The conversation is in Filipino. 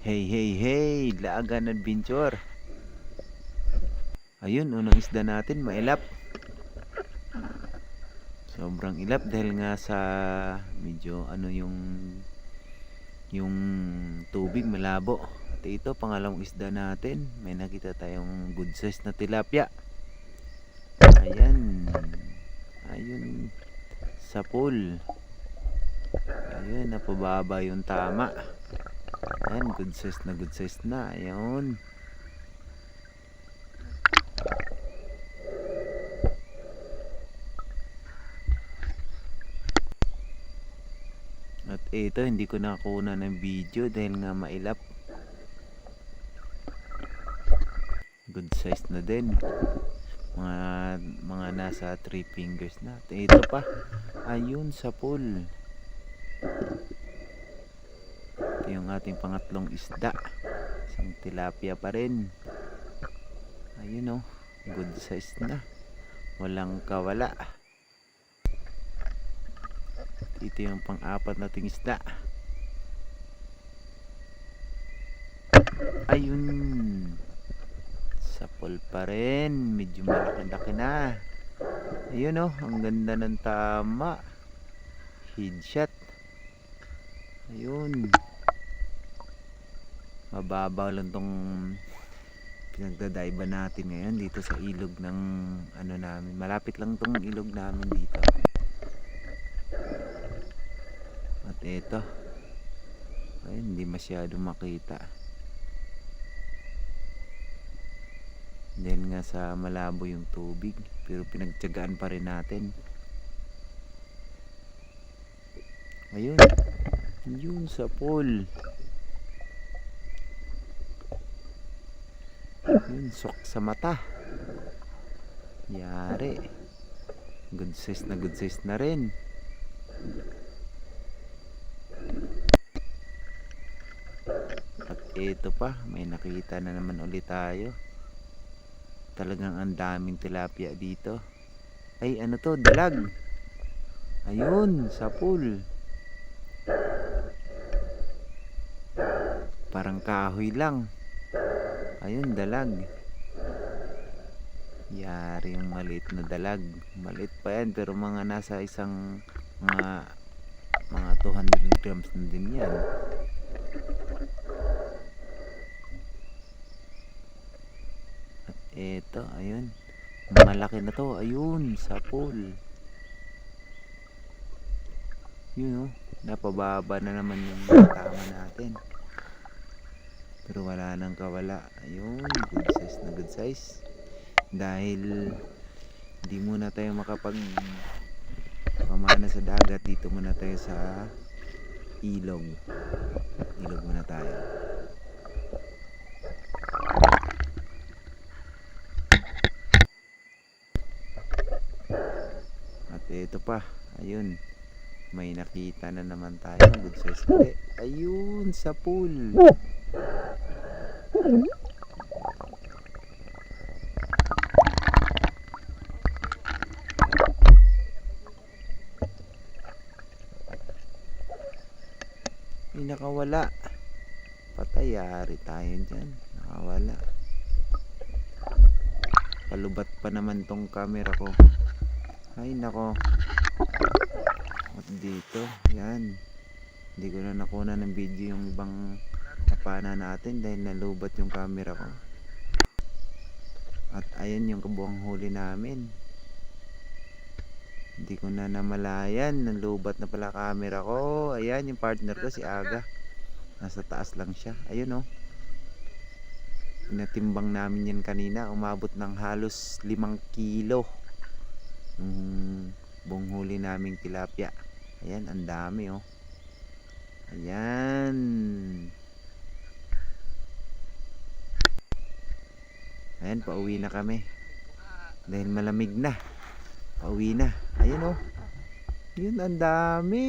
Hey, hey, hey! Laagan Adventure. Ayun, unang isda natin, mailap. Sobrang ilap dahil nga sa medyo yung tubig malabo. At ito, pangalawang isda natin. May nakita tayong good size na tilapia. Ayan. Ayun. Sa pool. Ayun, napababa yung tama. Ayan, good size na. Ayun. At ito, hindi ko nakuna ng video dahil nga mailap. Good size na din. Mga nasa 3 fingers na. At ito pa. Ayun sa pool. Ito yung ating pangatlong isda. Isang tilapia pa rin. Ayun oh. Good size na. Walang kawala. Ito yung pang-apat nating isda. Ayun. Sa pool pa rin. Medyo malaki-laki na. Ayun oh. Ang ganda ng tama. Headshot. Ayun. Mababaw lang tong pinagdadaiba natin ngayon dito sa ilog ng ano namin. Malapit lang tong ilog namin dito. At ito. Ay, hindi masyado makita. Dahil nga sa malabo yung tubig. Pero pinagtiyagaan pa rin natin. Ayun. Yun sa pool. Yun, sok sa mata. Yari. Good size na rin. At ito pa, may nakita na naman ulit tayo. Talagang ang daming tilapia dito. Ay, ano to? Dalag. Ayun, sa pool. Parang kahoy lang. Ayun, dalag. Yari yung maliit na dalag. Maliit pa yan, pero mga nasa mga 200 grams na din yan. At eto, ayun. Malaki na to. Ayun, sa pool. Yun oh. Napababa na naman yung tama natin. Pero wala nang kawala. Ayun, good size. Dahil hindi muna tayo pamana sa dagat, dito muna tayo sa ilog muna tayo. At ito pa, ayun, may nakita na naman tayo, good size ulit. Ayun, sa pool. Ay, nakawala. Patayari tayo dyan. Nakawala. Palubat pa naman tong camera ko. Ay, nako. At dito, yan. Hindi ko na nakuna ng video yung ibang kapana natin dahil nalubat yung camera ko. At ayan yung kabuang huli namin. Hindi ko na namalayan, nalubat na pala camera ko. Ayan yung partner ko, si Aga. Nasa taas lang siya. Ayun oh. Pinatimbang namin yan kanina, umabot ng halos 5 kilo buong huli naming tilapia. Ayan, ang dami oh. Ayan. Ayan, pauwi na kami dahil malamig na. Pauwi na. Ayun oh. Yun, ang dami.